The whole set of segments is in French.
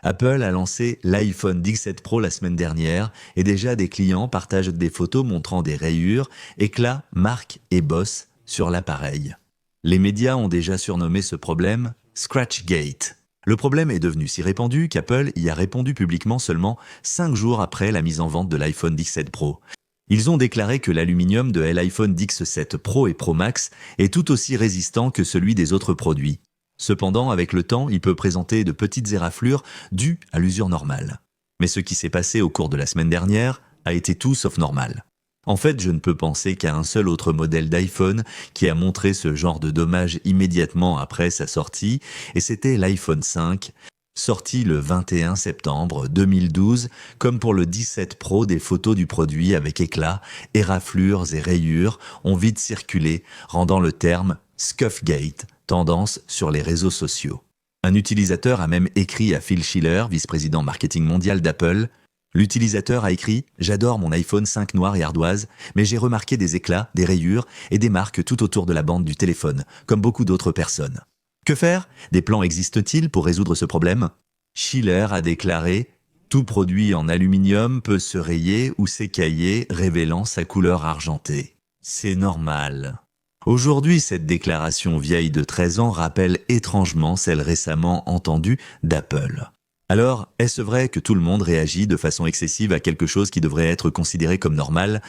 Apple a lancé l'iPhone XVII Pro la semaine dernière et déjà des clients partagent des photos montrant des rayures, éclats, marques et bosses sur l'appareil. Les médias ont déjà surnommé ce problème Scratchgate. Le problème est devenu si répandu qu'Apple y a répondu publiquement seulement 5 jours après la mise en vente de l'iPhone XVII Pro. Ils ont déclaré que l'aluminium de l'iPhone X7 Pro et Pro Max est tout aussi résistant que celui des autres produits. Cependant, avec le temps, il peut présenter de petites éraflures dues à l'usure normale. Mais ce qui s'est passé au cours de la semaine dernière a été tout sauf normal. En fait, je ne peux penser qu'à un seul autre modèle d'iPhone qui a montré ce genre de dommages immédiatement après sa sortie, et c'était l'iPhone 5, sorti le 21 septembre 2012, comme pour le 17 Pro, des photos du produit avec éclats, éraflures et rayures ont vite circulé, rendant le terme Scuffgate tendance sur les réseaux sociaux. Un utilisateur a même écrit à Phil Schiller, vice-président marketing mondial d'Apple. L'utilisateur a écrit « J'adore mon iPhone 5 noir et ardoise, mais j'ai remarqué des éclats, des rayures et des marques tout autour de la bande du téléphone, comme beaucoup d'autres personnes. Que faire? Des plans existent-ils pour résoudre ce problème ?» Schiller a déclaré « Tout produit en aluminium peut se rayer ou s'écailler, révélant sa couleur argentée. C'est normal. » Aujourd'hui, cette déclaration vieille de 13 ans rappelle étrangement celle récemment entendue d'Apple. Alors, est-ce vrai que tout le monde réagit de façon excessive à quelque chose qui devrait être considéré comme normal?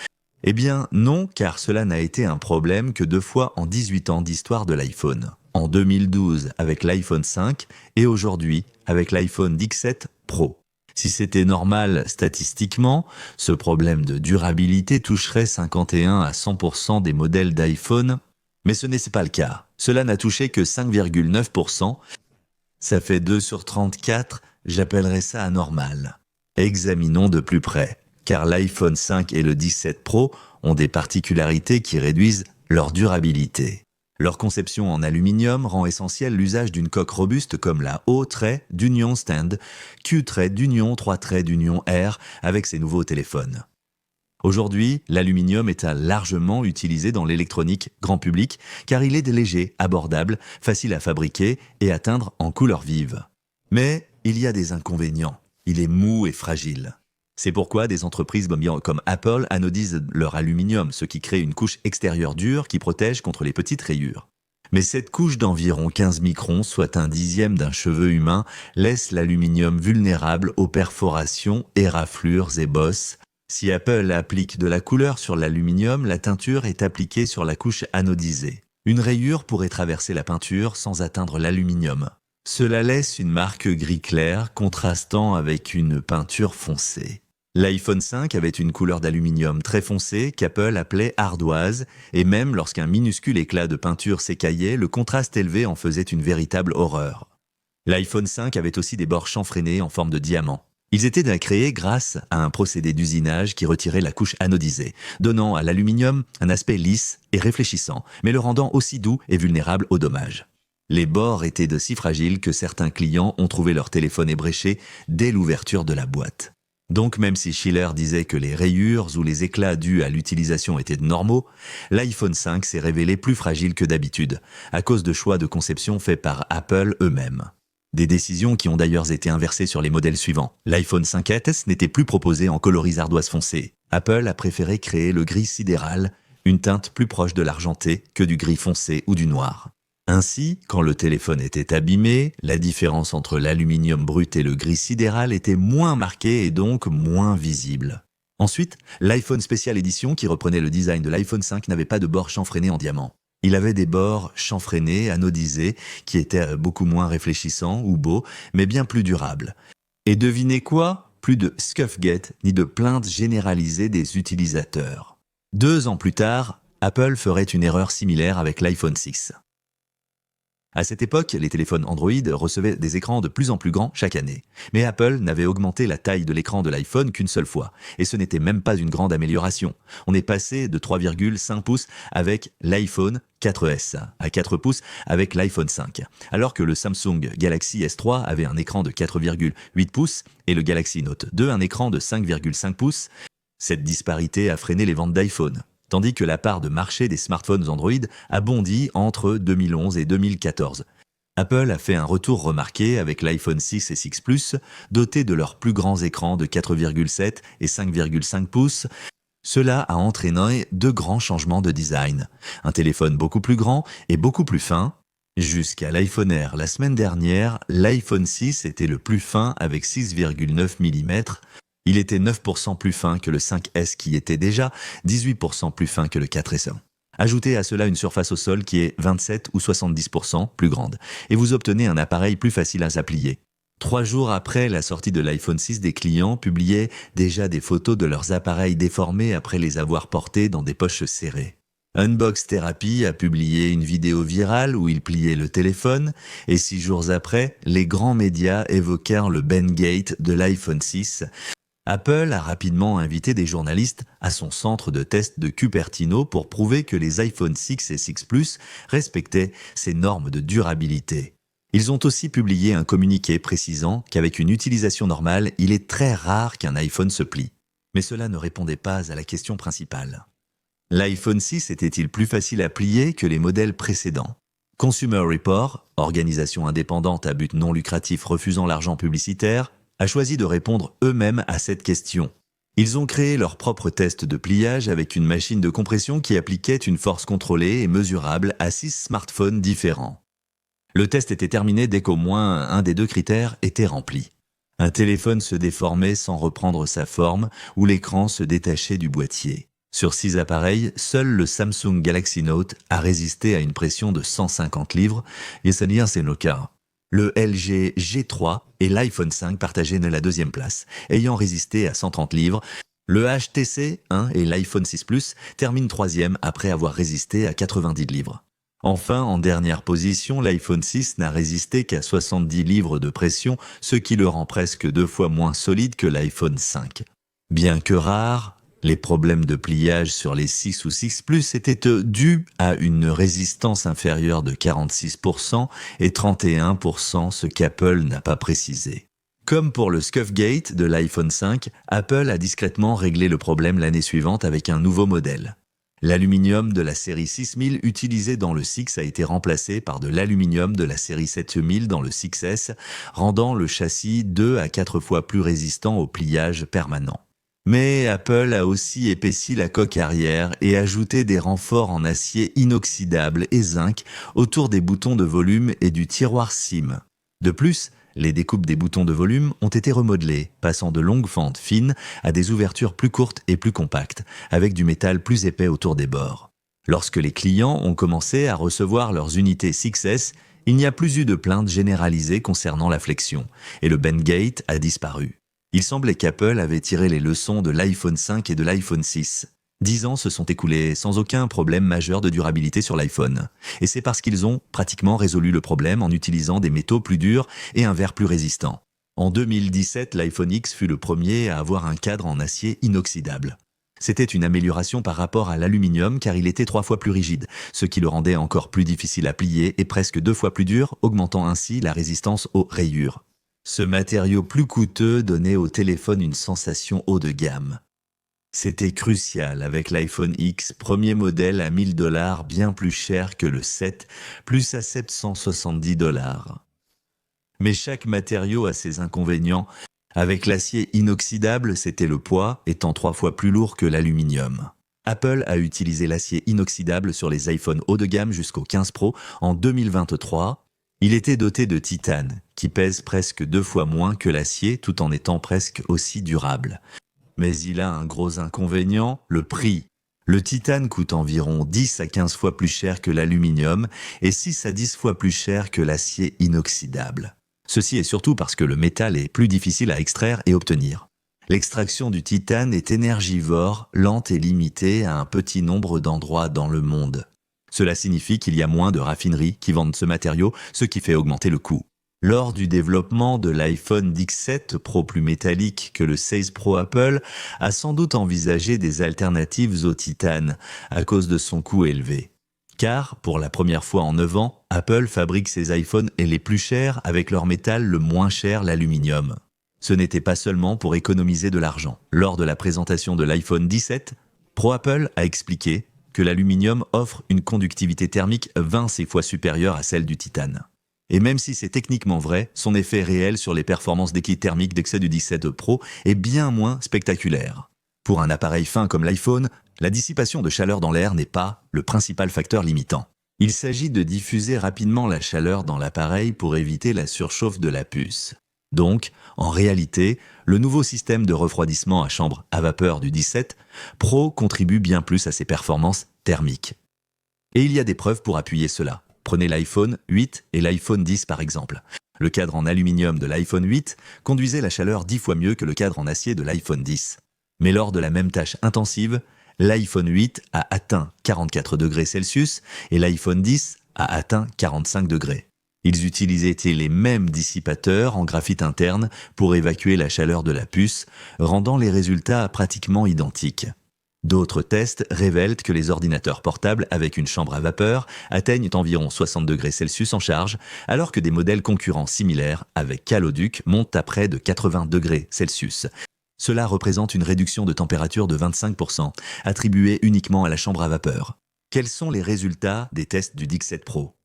Eh bien non, car cela n'a été un problème que 2 fois en 18 ans d'histoire de l'iPhone. En 2012 avec l'iPhone 5 et aujourd'hui avec l'iPhone XVII Pro. Si c'était normal statistiquement, ce problème de durabilité toucherait 51 à 100% des modèles d'iPhone, mais ce n'est pas le cas. Cela n'a touché que 5,9%. Ça fait 2 sur 34, j'appellerais ça anormal. Examinons de plus près, car l'iPhone 5 et le 17 Pro ont des particularités qui réduisent leur durabilité. Leur conception en aluminium rend essentiel l'usage d'une coque robuste comme la O-d'Union Stand, Q-d'Union 3-d'Union R avec ces nouveaux téléphones. Aujourd'hui, l'aluminium est largement utilisé dans l'électronique grand public car il est léger, abordable, facile à fabriquer et atteindre en couleur vive. Mais il y a des inconvénients. Il est mou et fragile. C'est pourquoi des entreprises comme Apple anodisent leur aluminium, ce qui crée une couche extérieure dure qui protège contre les petites rayures. Mais cette couche d'environ 15 microns, soit 1/10 d'un cheveu humain, laisse l'aluminium vulnérable aux perforations, éraflures et bosses. Si Apple applique de la couleur sur l'aluminium, la teinture est appliquée sur la couche anodisée. Une rayure pourrait traverser la peinture sans atteindre l'aluminium. Cela laisse une marque gris clair contrastant avec une peinture foncée. L'iPhone 5 avait une couleur d'aluminium très foncée qu'Apple appelait ardoise, et même lorsqu'un minuscule éclat de peinture s'écaillait, le contraste élevé en faisait une véritable horreur. L'iPhone 5 avait aussi des bords chanfreinés en forme de diamant. Ils étaient créés grâce à un procédé d'usinage qui retirait la couche anodisée, donnant à l'aluminium un aspect lisse et réfléchissant, mais le rendant aussi doux et vulnérable aux dommages. Les bords étaient de si fragiles que certains clients ont trouvé leur téléphone ébréché dès l'ouverture de la boîte. Donc même si Schiller disait que les rayures ou les éclats dus à l'utilisation étaient normaux, l'iPhone 5 s'est révélé plus fragile que d'habitude, à cause de choix de conception faits par Apple eux-mêmes. Des décisions qui ont d'ailleurs été inversées sur les modèles suivants. L'iPhone 5S n'était plus proposé en coloris ardoise foncé. Apple a préféré créer le gris sidéral, une teinte plus proche de l'argenté que du gris foncé ou du noir. Ainsi, quand le téléphone était abîmé, la différence entre l'aluminium brut et le gris sidéral était moins marquée et donc moins visible. Ensuite, l'iPhone Special Edition, qui reprenait le design de l'iPhone 5, n'avait pas de bords chanfreinés en diamant. Il avait des bords chanfreinés, anodisés, qui étaient beaucoup moins réfléchissants ou beaux, mais bien plus durables. Et devinez quoi? Plus de Scuffgate ni de plaintes généralisées des utilisateurs. 2 ans plus tard, Apple ferait une erreur similaire avec l'iPhone 6. À cette époque, les téléphones Android recevaient des écrans de plus en plus grands chaque année. Mais Apple n'avait augmenté la taille de l'écran de l'iPhone qu'une seule fois. Et ce n'était même pas une grande amélioration. On est passé de 3,5 pouces avec l'iPhone 4S à 4 pouces avec l'iPhone 5. Alors que le Samsung Galaxy S3 avait un écran de 4,8 pouces et le Galaxy Note 2 un écran de 5,5 pouces, cette disparité a freiné les ventes d'iPhone. Tandis que la part de marché des smartphones Android a bondi entre 2011 et 2014. Apple a fait un retour remarqué avec l'iPhone 6 et 6 Plus, dotés de leurs plus grands écrans de 4,7 et 5,5 pouces. Cela a entraîné de grands changements de design. Un téléphone beaucoup plus grand et beaucoup plus fin. Jusqu'à l'iPhone Air la semaine dernière, l'iPhone 6 était le plus fin avec 6,9 mm. Il était 9% plus fin que le 5S qui était déjà 18% plus fin que le 4S. Ajoutez à cela une surface au sol qui est 27 ou 70% plus grande, et vous obtenez un appareil plus facile à s'applier. 3 jours après la sortie de l'iPhone 6, des clients publiaient déjà des photos de leurs appareils déformés après les avoir portés dans des poches serrées. Unbox Therapy a publié une vidéo virale où il pliait le téléphone, et 6 jours après, les grands médias évoquèrent le Bendgate de l'iPhone 6. Apple a rapidement invité des journalistes à son centre de test de Cupertino pour prouver que les iPhone 6 et 6 Plus respectaient ces normes de durabilité. Ils ont aussi publié un communiqué précisant qu'avec une utilisation normale, il est très rare qu'un iPhone se plie. Mais cela ne répondait pas à la question principale. L'iPhone 6 était-il plus facile à plier que les modèles précédents? Consumer Report, organisation indépendante à but non lucratif refusant l'argent publicitaire, a choisi de répondre eux-mêmes à cette question. Ils ont créé leur propre test de pliage avec une machine de compression qui appliquait une force contrôlée et mesurable à 6 smartphones différents. Le test était terminé dès qu'au moins un des 2 critères était rempli. Un téléphone se déformait sans reprendre sa forme ou l'écran se détachait du boîtier. Sur 6 appareils, seul le Samsung Galaxy Note a résisté à une pression de 150 livres, et c'est le cas. Le LG G3 et l'iPhone 5 partageaient la 2e place, ayant résisté à 130 livres. Le HTC 1 et l'iPhone 6 Plus terminent 3e après avoir résisté à 90 livres. Enfin, en dernière position, l'iPhone 6 n'a résisté qu'à 70 livres de pression, ce qui le rend presque 2 fois moins solide que l'iPhone 5. Bien que rares, les problèmes de pliage sur les 6 ou 6 Plus étaient dus à une résistance inférieure de 46% et 31%, ce qu'Apple n'a pas précisé. Comme pour le Scuffgate de l'iPhone 5, Apple a discrètement réglé le problème l'année suivante avec un nouveau modèle. L'aluminium de la série 6000 utilisé dans le 6 a été remplacé par de l'aluminium de la série 7000 dans le 6S, rendant le châssis 2 à 4 fois plus résistant au pliage permanent. Mais Apple a aussi épaissi la coque arrière et ajouté des renforts en acier inoxydable et zinc autour des boutons de volume et du tiroir SIM. De plus, les découpes des boutons de volume ont été remodelées, passant de longues fentes fines à des ouvertures plus courtes et plus compactes, avec du métal plus épais autour des bords. Lorsque les clients ont commencé à recevoir leurs unités 6S, il n'y a plus eu de plaintes généralisées concernant la flexion, et le Bendgate a disparu. Il semblait qu'Apple avait tiré les leçons de l'iPhone 5 et de l'iPhone 6. 10 ans se sont écoulés sans aucun problème majeur de durabilité sur l'iPhone. Et c'est parce qu'ils ont pratiquement résolu le problème en utilisant des métaux plus durs et un verre plus résistant. En 2017, l'iPhone X fut le premier à avoir un cadre en acier inoxydable. C'était une amélioration par rapport à l'aluminium car il était 3 fois plus rigide, ce qui le rendait encore plus difficile à plier et presque 2 fois plus dur, augmentant ainsi la résistance aux rayures. Ce matériau plus coûteux donnait au téléphone une sensation haut de gamme. C'était crucial avec l'iPhone X, premier modèle à $1000, bien plus cher que le 7, plus à $770. Mais chaque matériau a ses inconvénients. Avec l'acier inoxydable, c'était le poids, étant 3 fois plus lourd que l'aluminium. Apple a utilisé l'acier inoxydable sur les iPhones haut de gamme jusqu'au 15 Pro en 2023. Il était doté de titane, qui pèse presque 2 fois moins que l'acier tout en étant presque aussi durable. Mais il a un gros inconvénient, le prix. Le titane coûte environ 10 à 15 fois plus cher que l'aluminium et 6 à 10 fois plus cher que l'acier inoxydable. Ceci est surtout parce que le métal est plus difficile à extraire et obtenir. L'extraction du titane est énergivore, lente et limitée à un petit nombre d'endroits dans le monde. Cela signifie qu'il y a moins de raffineries qui vendent ce matériau, ce qui fait augmenter le coût. Lors du développement de l'iPhone X7 Pro plus métallique que le 16 Pro, Apple a sans doute envisagé des alternatives au titane à cause de son coût élevé. Car, pour la première fois en 9 ans, Apple fabrique ses iPhones les plus chers avec leur métal le moins cher, l'aluminium. Ce n'était pas seulement pour économiser de l'argent. Lors de la présentation de l'iPhone 17, Pro, Apple a expliqué que l'aluminium offre une conductivité thermique 26 fois supérieure à celle du titane. Et même si c'est techniquement vrai, son effet réel sur les performances d'équilibre thermique d'excès du 17 Pro est bien moins spectaculaire. Pour un appareil fin comme l'iPhone, la dissipation de chaleur dans l'air n'est pas le principal facteur limitant. Il s'agit de diffuser rapidement la chaleur dans l'appareil pour éviter la surchauffe de la puce. Donc, en réalité, le nouveau système de refroidissement à chambre à vapeur du 17 Pro contribue bien plus à ses performances thermiques. Et il y a des preuves pour appuyer cela. Prenez l'iPhone 8 et l'iPhone 10 par exemple. Le cadre en aluminium de l'iPhone 8 conduisait la chaleur 10 fois mieux que le cadre en acier de l'iPhone 10. Mais lors de la même tâche intensive, l'iPhone 8 a atteint 44 degrés Celsius et l'iPhone 10 a atteint 45 degrés. Ils utilisaient les mêmes dissipateurs en graphite interne pour évacuer la chaleur de la puce, rendant les résultats pratiquement identiques. D'autres tests révèlent que les ordinateurs portables avec une chambre à vapeur atteignent environ 60 degrés Celsius en charge, alors que des modèles concurrents similaires avec Caloduc montent à près de 80 degrés Celsius. Cela représente une réduction de température de 25%, attribuée uniquement à la chambre à vapeur. Quels sont les résultats des tests du 17 Pro ?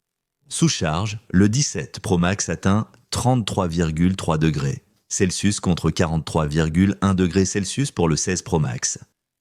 Sous charge, le 17 Pro Max atteint 33,3 degrés Celsius contre 43,1 degrés Celsius pour le 16 Pro Max.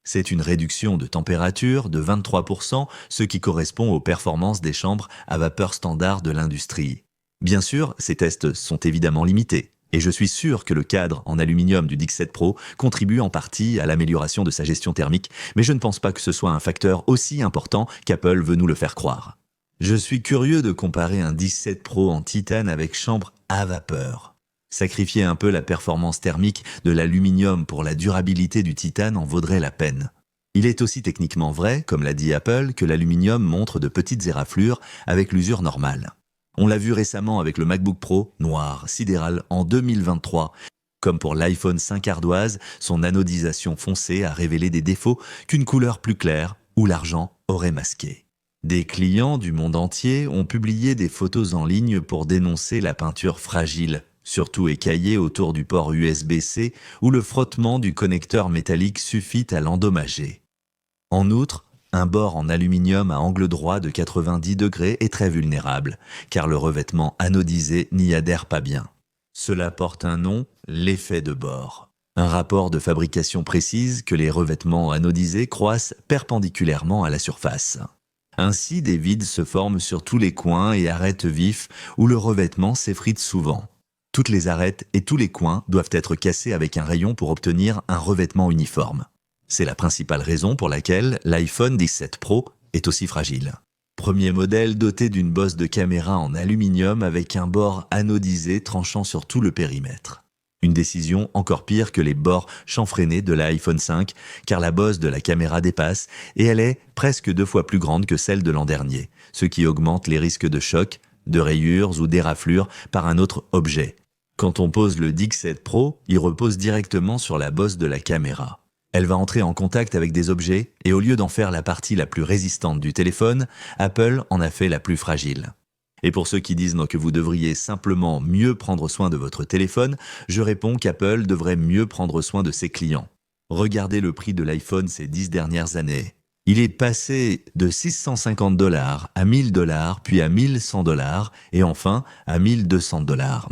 C'est une réduction de température de 23%, ce qui correspond aux performances des chambres à vapeur standard de l'industrie. Bien sûr, ces tests sont évidemment limités, et je suis sûr que le cadre en aluminium du 17 Pro contribue en partie à l'amélioration de sa gestion thermique, mais je ne pense pas que ce soit un facteur aussi important qu'Apple veut nous le faire croire. Je suis curieux de comparer un 17 Pro en titane avec chambre à vapeur. Sacrifier un peu la performance thermique de l'aluminium pour la durabilité du titane en vaudrait la peine. Il est aussi techniquement vrai, comme l'a dit Apple, que l'aluminium montre de petites éraflures avec l'usure normale. On l'a vu récemment avec le MacBook Pro noir, sidéral, en 2023. Comme pour l'iPhone 5 ardoise, son anodisation foncée a révélé des défauts qu'une couleur plus claire ou l'argent aurait masqués. Des clients du monde entier ont publié des photos en ligne pour dénoncer la peinture fragile, surtout écaillée autour du port USB-C où le frottement du connecteur métallique suffit à l'endommager. En outre, un bord en aluminium à angle droit de 90 degrés est très vulnérable, car le revêtement anodisé n'y adhère pas bien. Cela porte un nom, l'effet de bord. Un rapport de fabrication précise que les revêtements anodisés croissent perpendiculairement à la surface. Ainsi, des vides se forment sur tous les coins et arêtes vifs où le revêtement s'effrite souvent. Toutes les arêtes et tous les coins doivent être cassés avec un rayon pour obtenir un revêtement uniforme. C'est la principale raison pour laquelle l'iPhone 17 Pro est aussi fragile. Premier modèle doté d'une bosse de caméra en aluminium avec un bord anodisé tranchant sur tout le périmètre. Une décision encore pire que les bords chanfreinés de l'iPhone 5, car la bosse de la caméra dépasse et elle est presque 2 fois plus grande que celle de l'an dernier, ce qui augmente les risques de choc, de rayures ou d'éraflures par un autre objet. Quand on pose le 17 Pro, il repose directement sur la bosse de la caméra. Elle va entrer en contact avec des objets et au lieu d'en faire la partie la plus résistante du téléphone, Apple en a fait la plus fragile. Et pour ceux qui disent que vous devriez simplement mieux prendre soin de votre téléphone, je réponds qu'Apple devrait mieux prendre soin de ses clients. Regardez le prix de l'iPhone ces 10 dernières années. Il est passé de $650 à $1000, puis à $1100 et enfin à $1200.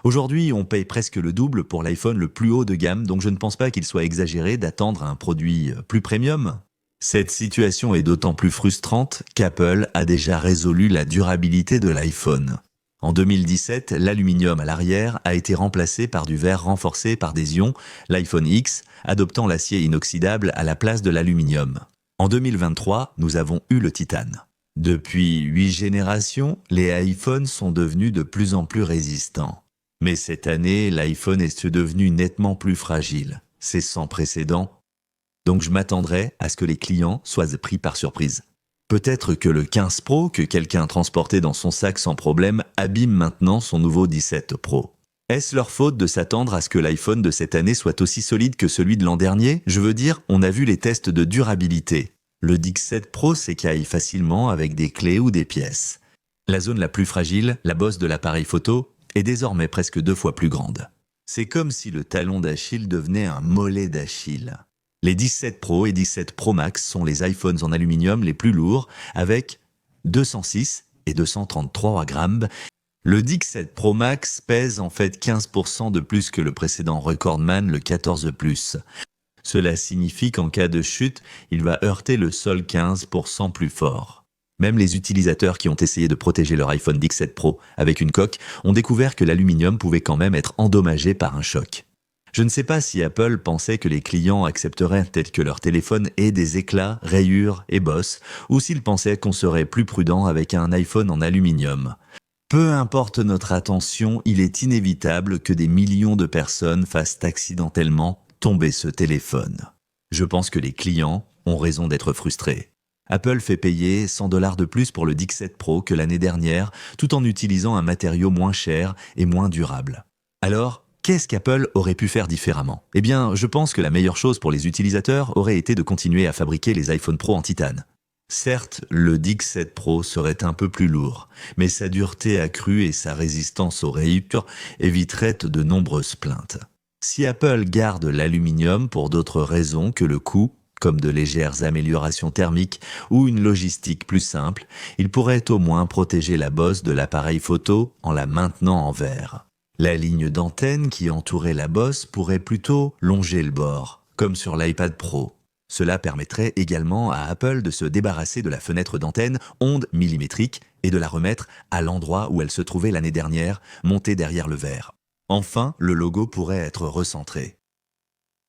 Aujourd'hui, on paye presque le double pour l'iPhone le plus haut de gamme, donc je ne pense pas qu'il soit exagéré d'attendre un produit plus premium. Cette situation est d'autant plus frustrante qu'Apple a déjà résolu la durabilité de l'iPhone. En 2017, l'aluminium à l'arrière a été remplacé par du verre renforcé par des ions, l'iPhone X adoptant l'acier inoxydable à la place de l'aluminium. En 2023, nous avons eu le titane. Depuis 8 générations, les iPhones sont devenus de plus en plus résistants. Mais cette année, l'iPhone est devenu nettement plus fragile. C'est sans précédent. Donc je m'attendrai à ce que les clients soient pris par surprise. Peut-être que le 15 Pro, que quelqu'un transportait dans son sac sans problème, abîme maintenant son nouveau 17 Pro. Est-ce leur faute de s'attendre à ce que l'iPhone de cette année soit aussi solide que celui de l'an dernier ? Je veux dire, on a vu les tests de durabilité. Le 17 Pro s'écaille facilement avec des clés ou des pièces. La zone la plus fragile, la bosse de l'appareil photo, est désormais presque 2 fois plus grande. C'est comme si le talon d'Achille devenait un mollet d'Achille. Les 17 Pro et 17 Pro Max sont les iPhones en aluminium les plus lourds, avec 206 et 233 grammes. Le DIC7 Pro Max pèse en fait 15% de plus que le précédent Recordman, le 14 Plus. Cela signifie qu'en cas de chute, il va heurter le sol 15% plus fort. Même les utilisateurs qui ont essayé de protéger leur iPhone XR Pro avec une coque ont découvert que l'aluminium pouvait quand même être endommagé par un choc. Je ne sais pas si Apple pensait que les clients accepteraient peut-être que leur téléphone ait des éclats, rayures et bosses, ou s'ils pensaient qu'on serait plus prudent avec un iPhone en aluminium. Peu importe notre attention, il est inévitable que des millions de personnes fassent accidentellement tomber ce téléphone. Je pense que les clients ont raison d'être frustrés. Apple fait payer $100 de plus pour le DIC7 Pro que l'année dernière, tout en utilisant un matériau moins cher et moins durable. Alors, qu'est-ce qu'Apple aurait pu faire différemment? Eh bien, je pense que la meilleure chose pour les utilisateurs aurait été de continuer à fabriquer les iPhone Pro en titane. Certes, le DIC7 Pro serait un peu plus lourd, mais sa dureté accrue et sa résistance aux rayures éviteraient de nombreuses plaintes. Si Apple garde l'aluminium pour d'autres raisons que le coût, comme de légères améliorations thermiques ou une logistique plus simple, il pourrait au moins protéger la bosse de l'appareil photo en la maintenant en verre. La ligne d'antenne qui entourait la bosse pourrait plutôt longer le bord, comme sur l'iPad Pro. Cela permettrait également à Apple de se débarrasser de la fenêtre d'antenne onde millimétrique et de la remettre à l'endroit où elle se trouvait l'année dernière, montée derrière le verre. Enfin, le logo pourrait être recentré.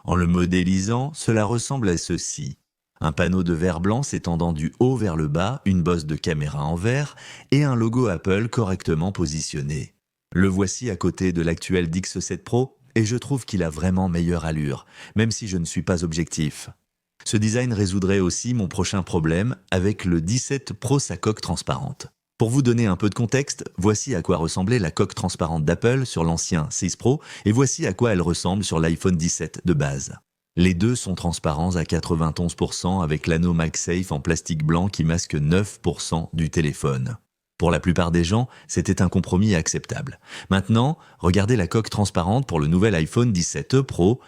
En le modélisant, cela ressemble à ceci. Un panneau de verre blanc s'étendant du haut vers le bas, une bosse de caméra en verre et un logo Apple correctement positionné. Le voici à côté de l'actuel DIC7 Pro et je trouve qu'il a vraiment meilleure allure, même si je ne suis pas objectif. Ce design résoudrait aussi mon prochain problème avec le 17 Pro sa coque transparente. Pour vous donner un peu de contexte, voici à quoi ressemblait la coque transparente d'Apple sur l'ancien 6 Pro et voici à quoi elle ressemble sur l'iPhone 17 de base. Les deux sont transparents à 91% avec l'anneau MagSafe en plastique blanc qui masque 9% du téléphone. Pour la plupart des gens, c'était un compromis acceptable. Maintenant, regardez la coque transparente pour le nouvel iPhone 17 Pro.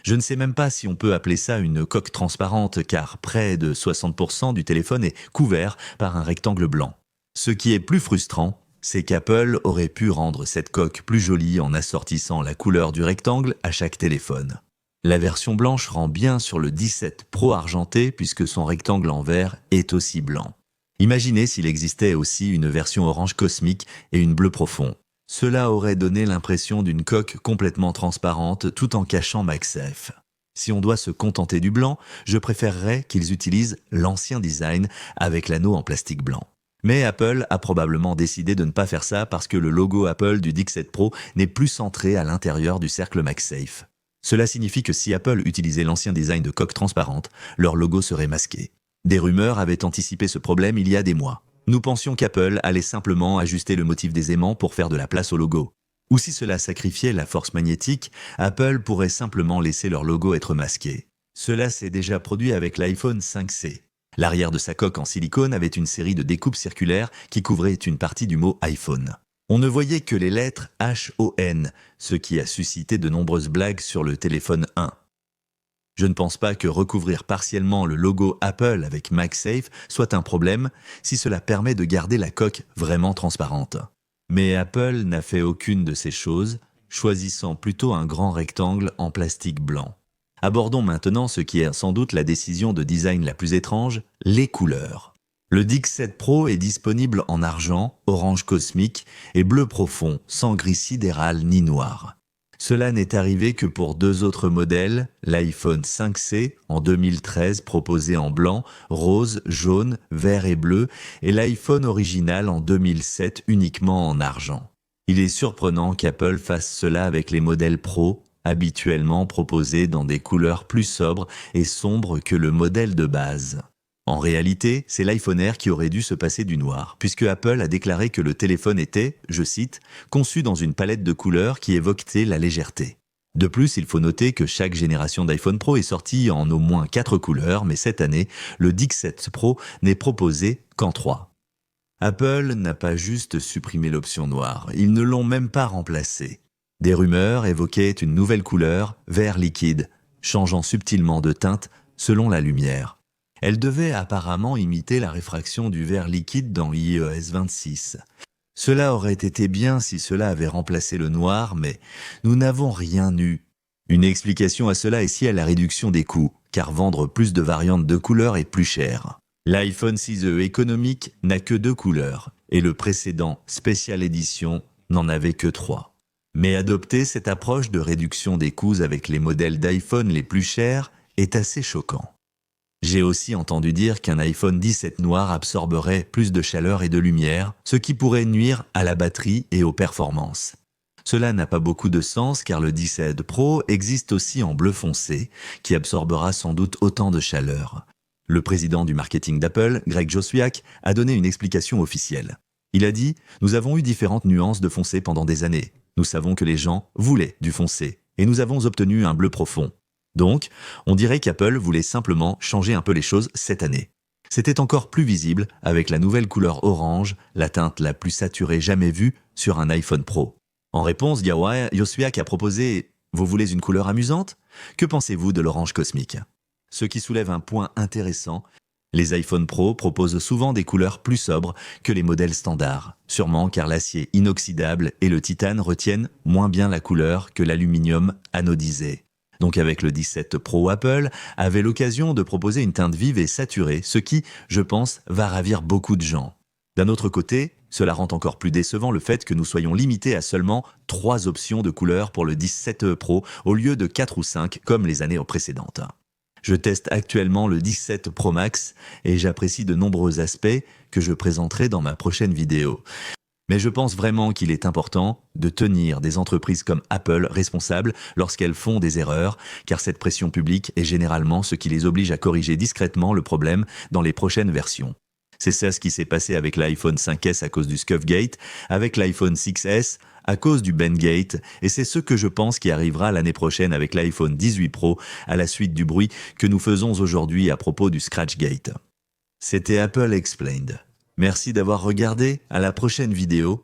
Je ne sais même pas si on peut appeler ça une coque transparente car près de 60% du téléphone est couvert par un rectangle blanc. Ce qui est plus frustrant, c'est qu'Apple aurait pu rendre cette coque plus jolie en assortissant la couleur du rectangle à chaque téléphone. La version blanche rend bien sur le 17 Pro argenté puisque son rectangle en verre est aussi blanc. Imaginez s'il existait aussi une version orange cosmique et une bleu profond. Cela aurait donné l'impression d'une coque complètement transparente tout en cachant MagSafe. Si on doit se contenter du blanc, je préférerais qu'ils utilisent l'ancien design avec l'anneau en plastique blanc. Mais Apple a probablement décidé de ne pas faire ça parce que le logo Apple du DIC7 Pro n'est plus centré à l'intérieur du cercle MagSafe. Cela signifie que si Apple utilisait l'ancien design de coque transparente, leur logo serait masqué. Des rumeurs avaient anticipé ce problème il y a des mois. Nous pensions qu'Apple allait simplement ajuster le motif des aimants pour faire de la place au logo. Ou si cela sacrifiait la force magnétique, Apple pourrait simplement laisser leur logo être masqué. Cela s'est déjà produit avec l'iPhone 5C. L'arrière de sa coque en silicone avait une série de découpes circulaires qui couvraient une partie du mot iPhone. On ne voyait que les lettres HON, ce qui a suscité de nombreuses blagues sur le téléphone 1. Je ne pense pas que recouvrir partiellement le logo Apple avec MagSafe soit un problème si cela permet de garder la coque vraiment transparente. Mais Apple n'a fait aucune de ces choses, choisissant plutôt un grand rectangle en plastique blanc. Abordons maintenant ce qui est sans doute la décision de design la plus étrange, les couleurs. Le DIC7 Pro est disponible en argent, orange cosmique et bleu profond, sans gris sidéral ni noir. Cela n'est arrivé que pour deux autres modèles, l'iPhone 5C en 2013 proposé en blanc, rose, jaune, vert et bleu, et l'iPhone original en 2007 uniquement en argent. Il est surprenant qu'Apple fasse cela avec les modèles Pro, habituellement proposés dans des couleurs plus sobres et sombres que le modèle de base. En réalité, c'est l'iPhone Air qui aurait dû se passer du noir, puisque Apple a déclaré que le téléphone était, je cite, « conçu dans une palette de couleurs qui évoquait la légèreté ». De plus, il faut noter que chaque génération d'iPhone Pro est sortie en au moins 4 couleurs, mais cette année, le DIC7 Pro n'est proposé qu'en 3. Apple n'a pas juste supprimé l'option noire, ils ne l'ont même pas remplacée. Des rumeurs évoquaient une nouvelle couleur, vert liquide, changeant subtilement de teinte selon la lumière. Elle devait apparemment imiter la réfraction du verre liquide dans iOS 26. Cela aurait été bien si cela avait remplacé le noir, mais nous n'avons rien eu. Une explication à cela est si à la réduction des coûts, car vendre plus de variantes de couleurs est plus cher. L'iPhone 6e économique n'a que 2 couleurs, et le précédent Special Edition n'en avait que 3. Mais adopter cette approche de réduction des coûts avec les modèles d'iPhone les plus chers est assez choquant. J'ai aussi entendu dire qu'un iPhone 17 noir absorberait plus de chaleur et de lumière, ce qui pourrait nuire à la batterie et aux performances. Cela n'a pas beaucoup de sens car le 17 Pro existe aussi en bleu foncé, qui absorbera sans doute autant de chaleur. Le président du marketing d'Apple, Greg Joswiak, a donné une explication officielle. Il a dit « Nous avons eu différentes nuances de foncé pendant des années. Nous savons que les gens voulaient du foncé, et nous avons obtenu un bleu profond. Donc, on dirait qu'Apple voulait simplement changer un peu les choses cette année. C'était encore plus visible avec la nouvelle couleur orange, la teinte la plus saturée jamais vue sur un iPhone Pro. En réponse, Joswiak a proposé « Vous voulez une couleur amusante ? Que pensez-vous de l'orange cosmique ?» Ce qui soulève un point intéressant. Les iPhone Pro proposent souvent des couleurs plus sobres que les modèles standards, sûrement car l'acier inoxydable et le titane retiennent moins bien la couleur que l'aluminium anodisé. Donc avec le 17 Pro, Apple avait l'occasion de proposer une teinte vive et saturée, ce qui, je pense, va ravir beaucoup de gens. D'un autre côté, cela rend encore plus décevant le fait que nous soyons limités à seulement 3 options de couleurs pour le 17 Pro au lieu de 4 ou 5 comme les années précédentes. Je teste actuellement le 17 Pro Max et j'apprécie de nombreux aspects que je présenterai dans ma prochaine vidéo. Mais je pense vraiment qu'il est important de tenir des entreprises comme Apple responsables lorsqu'elles font des erreurs, car cette pression publique est généralement ce qui les oblige à corriger discrètement le problème dans les prochaines versions. C'est ça ce qui s'est passé avec l'iPhone 5S à cause du Scuffgate, avec l'iPhone 6S à cause du Bendgate, et c'est ce que je pense qui arrivera l'année prochaine avec l'iPhone 18 Pro à la suite du bruit que nous faisons aujourd'hui à propos du Scratchgate. C'était Apple Explained. Merci d'avoir regardé, à la prochaine vidéo.